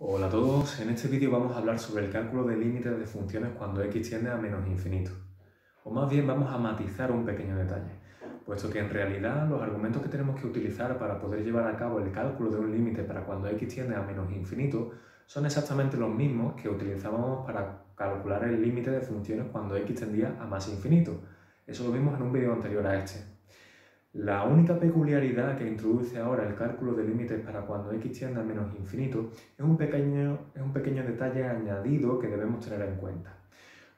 Hola a todos, en este vídeo vamos a hablar sobre el cálculo de límites de funciones cuando x tiende a menos infinito. O más bien vamos a matizar un pequeño detalle, puesto que en realidad los argumentos que tenemos que utilizar para poder llevar a cabo el cálculo de un límite para cuando x tiende a menos infinito son exactamente los mismos que utilizábamos para calcular el límite de funciones cuando x tendía a más infinito. Eso lo vimos en un vídeo anterior a este. La única peculiaridad que introduce ahora el cálculo de límites para cuando x tiende a menos infinito es un pequeño detalle añadido que debemos tener en cuenta.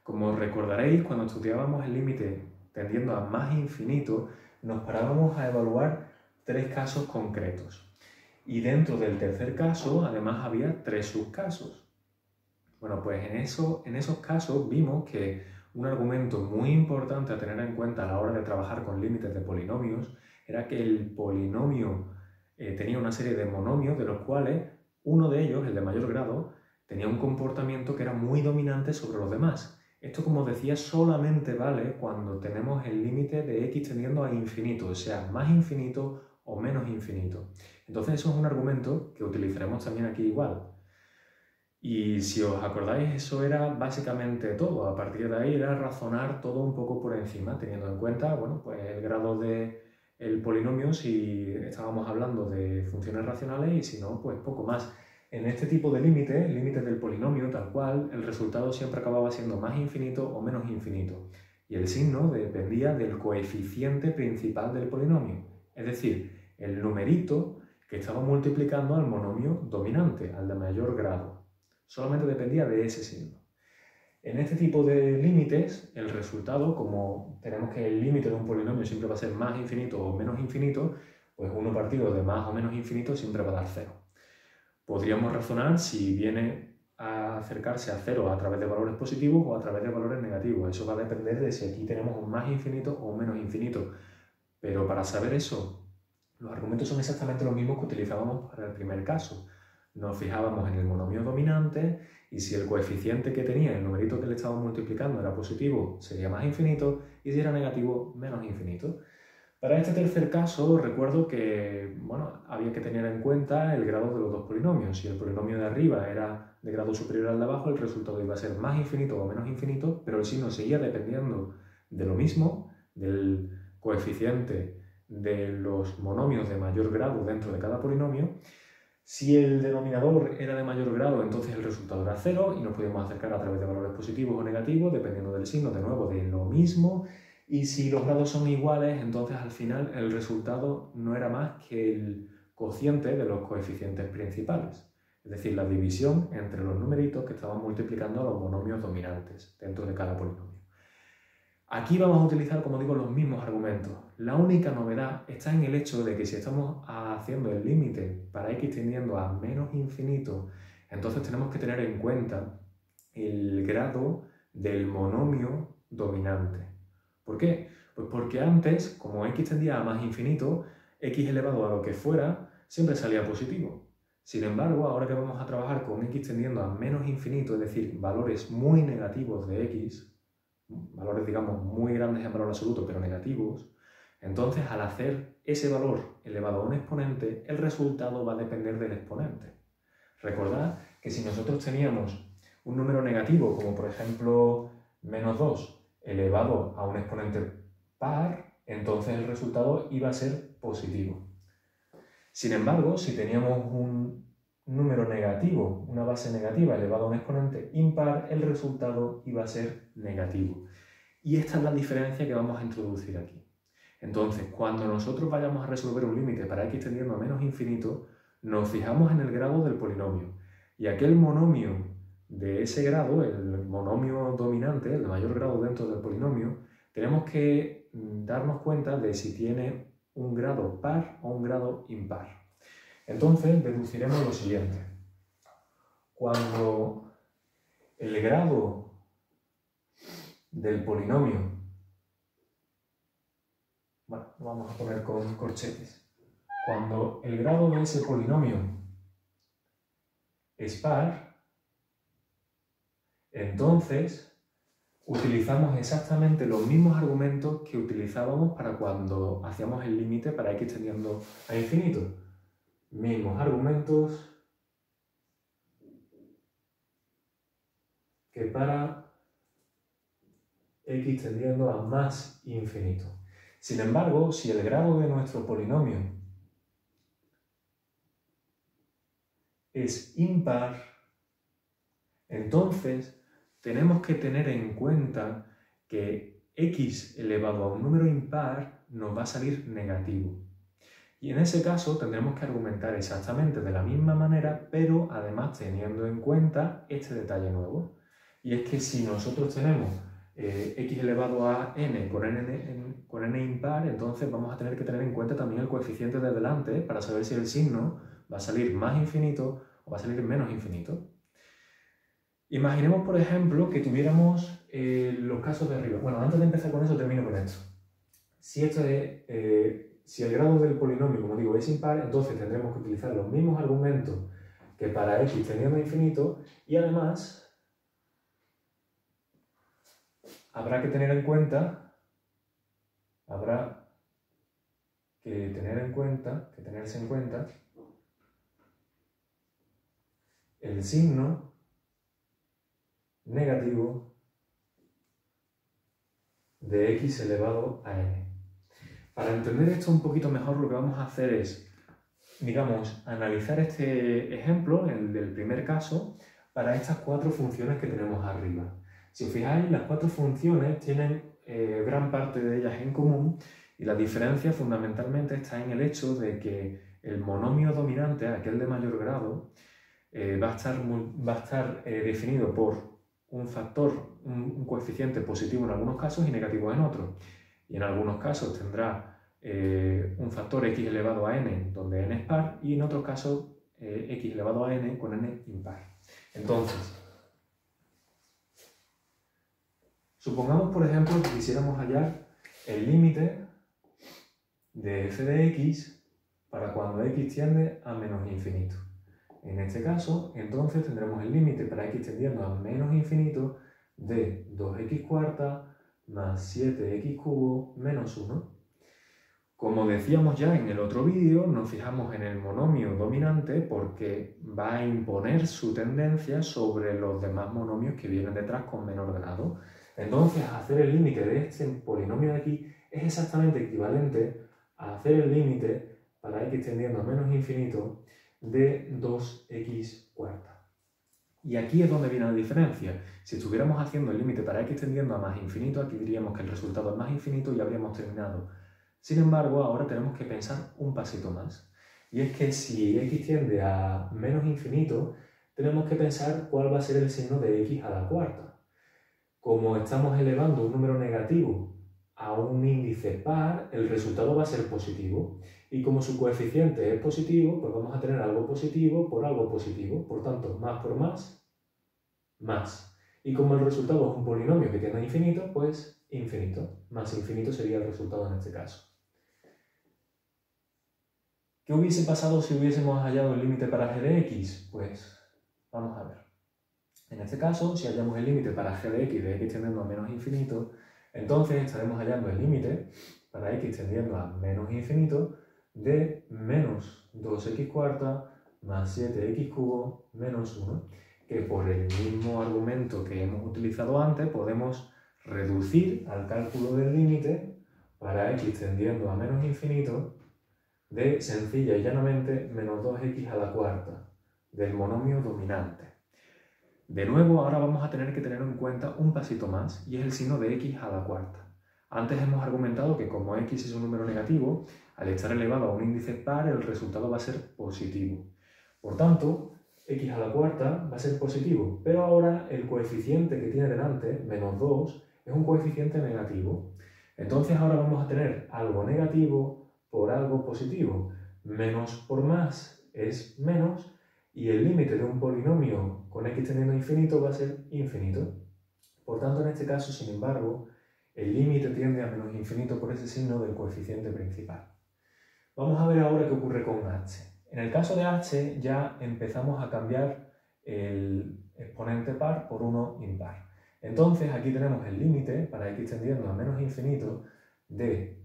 Como recordaréis, cuando estudiábamos el límite tendiendo a más infinito, nos parábamos a evaluar tres casos concretos. Y dentro del tercer caso, además, había tres subcasos. Bueno, pues en esos casos vimos que un argumento muy importante a tener en cuenta a la hora de trabajar con límites de polinomios era que el polinomio tenía una serie de monomios de los cuales uno de ellos, el de mayor grado, tenía un comportamiento que era muy dominante sobre los demás. Esto, como decía, solamente vale cuando tenemos el límite de x tendiendo a infinito, o sea, más infinito o menos infinito. Entonces eso es un argumento que utilizaremos también aquí igual. Y si os acordáis, eso era básicamente todo. A partir de ahí era razonar todo un poco por encima, teniendo en cuenta, bueno, pues el grado del polinomio si estábamos hablando de funciones racionales y si no, pues poco más. En este tipo de límites del polinomio tal cual, el resultado siempre acababa siendo más infinito o menos infinito. Y el signo dependía del coeficiente principal del polinomio, es decir, el numerito que estaba multiplicando al monomio dominante, al de mayor grado. Solamente dependía de ese signo. En este tipo de límites, el resultado, como tenemos que el límite de un polinomio siempre va a ser más infinito o menos infinito, pues 1 partido de más o menos infinito siempre va a dar 0. Podríamos razonar si viene a acercarse a 0 a través de valores positivos o a través de valores negativos. Eso va a depender de si aquí tenemos un más infinito o un menos infinito. Pero para saber eso, los argumentos son exactamente los mismos que utilizábamos para el primer caso. Nos fijábamos en el monomio dominante y si el coeficiente que tenía, el numerito que le estábamos multiplicando, era positivo, sería más infinito, y si era negativo, menos infinito. Para este tercer caso, recuerdo que había que tener en cuenta el grado de los dos polinomios. Si el polinomio de arriba era de grado superior al de abajo, el resultado iba a ser más infinito o menos infinito, pero el signo seguía dependiendo de lo mismo, del coeficiente de los monomios de mayor grado dentro de cada polinomio. Si el denominador era de mayor grado, entonces el resultado era 0 y nos podíamos acercar a través de valores positivos o negativos, dependiendo del signo, de nuevo, de lo mismo. Y si los grados son iguales, entonces al final el resultado no era más que el cociente de los coeficientes principales, es decir, la división entre los numeritos que estaban multiplicando a los monomios dominantes dentro de cada polinomio. Aquí vamos a utilizar, como digo, los mismos argumentos. La única novedad está en el hecho de que si estamos haciendo el límite para x tendiendo a menos infinito, entonces tenemos que tener en cuenta el grado del monomio dominante. ¿Por qué? Pues porque antes, como x tendía a más infinito, x elevado a lo que fuera siempre salía positivo. Sin embargo, ahora que vamos a trabajar con x tendiendo a menos infinito, es decir, valores muy negativos de x, valores, digamos, muy grandes en valor absoluto, pero negativos, entonces al hacer ese valor elevado a un exponente, el resultado va a depender del exponente. Recordad que si nosotros teníamos un número negativo, como por ejemplo menos 2 elevado a un exponente par, entonces el resultado iba a ser positivo. Sin embargo, si teníamos un número negativo, una base negativa elevado a un exponente impar, el resultado iba a ser negativo. Y esta es la diferencia que vamos a introducir aquí. Entonces, cuando nosotros vayamos a resolver un límite para x tendiendo a menos infinito, nos fijamos en el grado del polinomio. Y aquel monomio de ese grado, el monomio dominante, el de mayor grado dentro del polinomio, tenemos que darnos cuenta de si tiene un grado par o un grado impar. Entonces, deduciremos lo siguiente. Cuando el grado del polinomio, bueno, lo vamos a poner con corchetes. Cuando el grado de ese polinomio es par, entonces utilizamos exactamente los mismos argumentos que utilizábamos para cuando hacíamos el límite para x tendiendo a infinito. Mismos argumentos, que para x tendiendo a más infinito. Sin embargo, si el grado de nuestro polinomio es impar, entonces tenemos que tener en cuenta que x elevado a un número impar nos va a salir negativo. Y en ese caso tendremos que argumentar exactamente de la misma manera, pero además teniendo en cuenta este detalle nuevo. Y es que si nosotros tenemos x elevado a n con n impar, entonces vamos a tener que tener en cuenta también el coeficiente de delante para saber si el signo va a salir más infinito o va a salir menos infinito. Imaginemos, por ejemplo, que tuviéramos los casos de arriba. Bueno, antes de empezar con eso, termino con esto. Si el grado del polinomio, como digo, es impar, entonces tendremos que utilizar los mismos argumentos que para x tendiendo a infinito y además habrá que tenerse en cuenta el signo negativo de x elevado a n. Para entender esto un poquito mejor, lo que vamos a hacer es, digamos, analizar este ejemplo, el del primer caso, para estas cuatro funciones que tenemos arriba. Si os fijáis, las cuatro funciones tienen gran parte de ellas en común y la diferencia fundamentalmente está en el hecho de que el monomio dominante, aquel de mayor grado, va a estar definido por un factor, un coeficiente positivo en algunos casos y negativo en otros. Y en algunos casos tendrá un factor x elevado a n, donde n es par, y en otros casos x elevado a n con n impar. Entonces, supongamos, por ejemplo, que quisiéramos hallar el límite de f de x para cuando x tiende a menos infinito. En este caso, entonces tendremos el límite para x tendiendo a menos infinito de 2x cuarta más 7x cubo menos 1. Como decíamos ya en el otro vídeo, nos fijamos en el monomio dominante porque va a imponer su tendencia sobre los demás monomios que vienen detrás con menor grado. Entonces, hacer el límite de este polinomio de aquí es exactamente equivalente a hacer el límite para x tendiendo a menos infinito de 2x cuarta. Y aquí es donde viene la diferencia. Si estuviéramos haciendo el límite para x tendiendo a más infinito, aquí diríamos que el resultado es más infinito y habríamos terminado. Sin embargo, ahora tenemos que pensar un pasito más. Y es que si x tiende a menos infinito, tenemos que pensar cuál va a ser el signo de x a la cuarta. Como estamos elevando un número negativo a un índice par, el resultado va a ser positivo. Y como su coeficiente es positivo, pues vamos a tener algo positivo por algo positivo. Por tanto, más por más, más. Y como el resultado es un polinomio que tiende a infinito, pues infinito. Más infinito sería el resultado en este caso. ¿Qué hubiese pasado si hubiésemos hallado el límite para g de x? Pues vamos a ver. En este caso, si hallamos el límite para g de x tendiendo a menos infinito, entonces estaremos hallando el límite para x tendiendo a menos infinito de menos 2x cuarta más 7x cubo menos 1, que por el mismo argumento que hemos utilizado antes podemos reducir al cálculo del límite para x tendiendo a menos infinito de sencilla y llanamente menos 2x a la cuarta del monomio dominante. De nuevo, ahora vamos a tener que tener en cuenta un pasito más, y es el signo de x a la cuarta. Antes hemos argumentado que como x es un número negativo, al estar elevado a un índice par, el resultado va a ser positivo. Por tanto, x a la cuarta va a ser positivo, pero ahora el coeficiente que tiene delante, menos 2, es un coeficiente negativo. Entonces ahora vamos a tener algo negativo por algo positivo. Menos por más es menos, y el límite de un polinomio con x tendiendo a infinito va a ser infinito. Por tanto, en este caso, sin embargo, el límite tiende a menos infinito por ese signo del coeficiente principal. Vamos a ver ahora qué ocurre con h. En el caso de h ya empezamos a cambiar el exponente par por uno impar. Entonces aquí tenemos el límite para x tendiendo a menos infinito de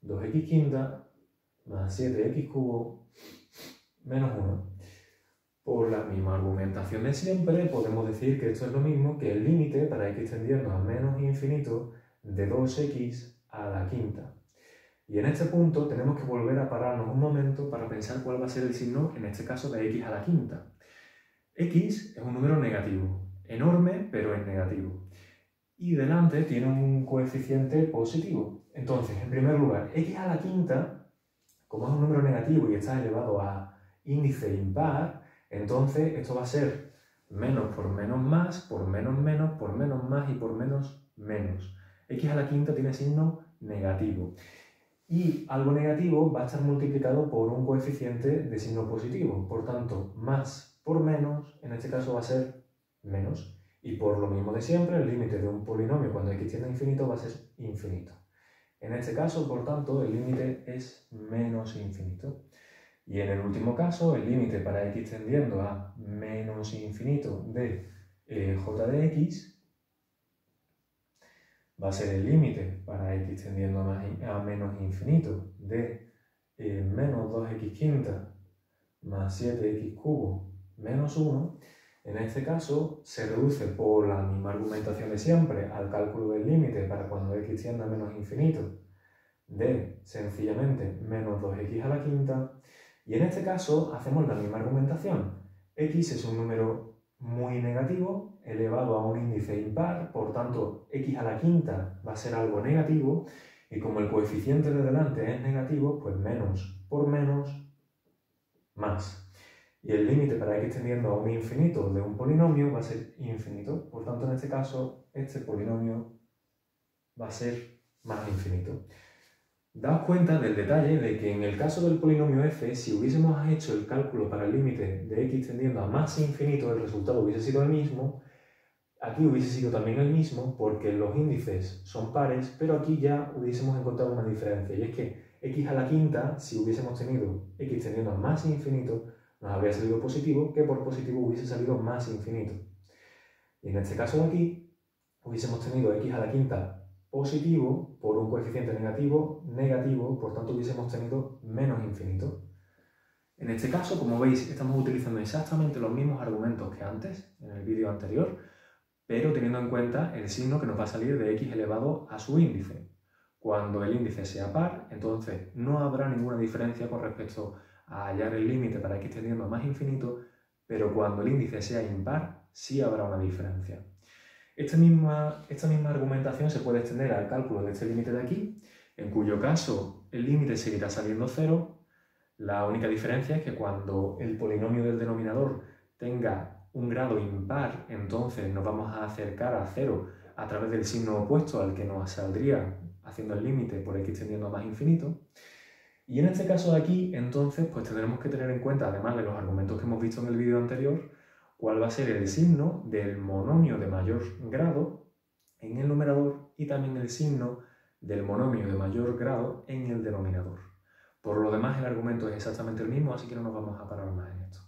2x quinta más 7x cubo menos 1. Por la misma argumentación de siempre, podemos decir que esto es lo mismo que el límite para x tendiendo a menos infinito de 2x a la quinta. Y en este punto tenemos que volver a pararnos un momento para pensar cuál va a ser el signo, en este caso, de x a la quinta. X es un número negativo, enorme, pero es negativo. Y delante tiene un coeficiente positivo. Entonces, en primer lugar, x a la quinta, como es un número negativo y está elevado a índice impar, entonces esto va a ser menos por menos más, por menos menos, por menos más y por menos menos. X a la quinta tiene signo negativo. Y algo negativo va a estar multiplicado por un coeficiente de signo positivo. Por tanto, más por menos, en este caso va a ser menos. Y por lo mismo de siempre, el límite de un polinomio cuando x tiende a infinito va a ser infinito. En este caso, por tanto, el límite es menos infinito. Y en el último caso, el límite para x tendiendo a menos infinito de j de x va a ser el límite para x tendiendo a menos infinito de menos 2x quinta más 7x cubo menos 1. En este caso, se reduce por la misma argumentación de siempre al cálculo del límite para cuando x tiende a menos infinito de sencillamente menos 2x a la quinta. Y en este caso hacemos la misma argumentación. X es un número muy negativo, elevado a un índice impar, por tanto x a la quinta va a ser algo negativo, y como el coeficiente de delante es negativo, pues menos por menos, más. Y el límite para x tendiendo a un infinito de un polinomio va a ser infinito, por tanto en este caso este polinomio va a ser más infinito. Daos cuenta del detalle de que en el caso del polinomio f, si hubiésemos hecho el cálculo para el límite de x tendiendo a más infinito, el resultado hubiese sido el mismo. Aquí hubiese sido también el mismo porque los índices son pares, pero aquí ya hubiésemos encontrado una diferencia, y es que x a la quinta, si hubiésemos tenido x tendiendo a más infinito, nos habría salido positivo, que por positivo hubiese salido más infinito. Y en este caso de aquí, hubiésemos tenido x a la quinta positivo por un coeficiente negativo, por tanto hubiésemos tenido menos infinito. En este caso, como veis, estamos utilizando exactamente los mismos argumentos que antes, en el vídeo anterior, pero teniendo en cuenta el signo que nos va a salir de x elevado a su índice. Cuando el índice sea par, entonces no habrá ninguna diferencia con respecto a hallar el límite para x tendiendo a más infinito, pero cuando el índice sea impar, sí habrá una diferencia. Esta misma argumentación se puede extender al cálculo de este límite de aquí, en cuyo caso el límite seguirá saliendo 0. La única diferencia es que cuando el polinomio del denominador tenga un grado impar, entonces nos vamos a acercar a 0 a través del signo opuesto al que nos saldría haciendo el límite por x tendiendo a más infinito. Y en este caso de aquí, entonces, pues tendremos que tener en cuenta, además de los argumentos que hemos visto en el vídeo anterior, cuál va a ser el signo del monomio de mayor grado en el numerador y también el signo del monomio de mayor grado en el denominador. Por lo demás, el argumento es exactamente el mismo, así que no nos vamos a parar más en esto.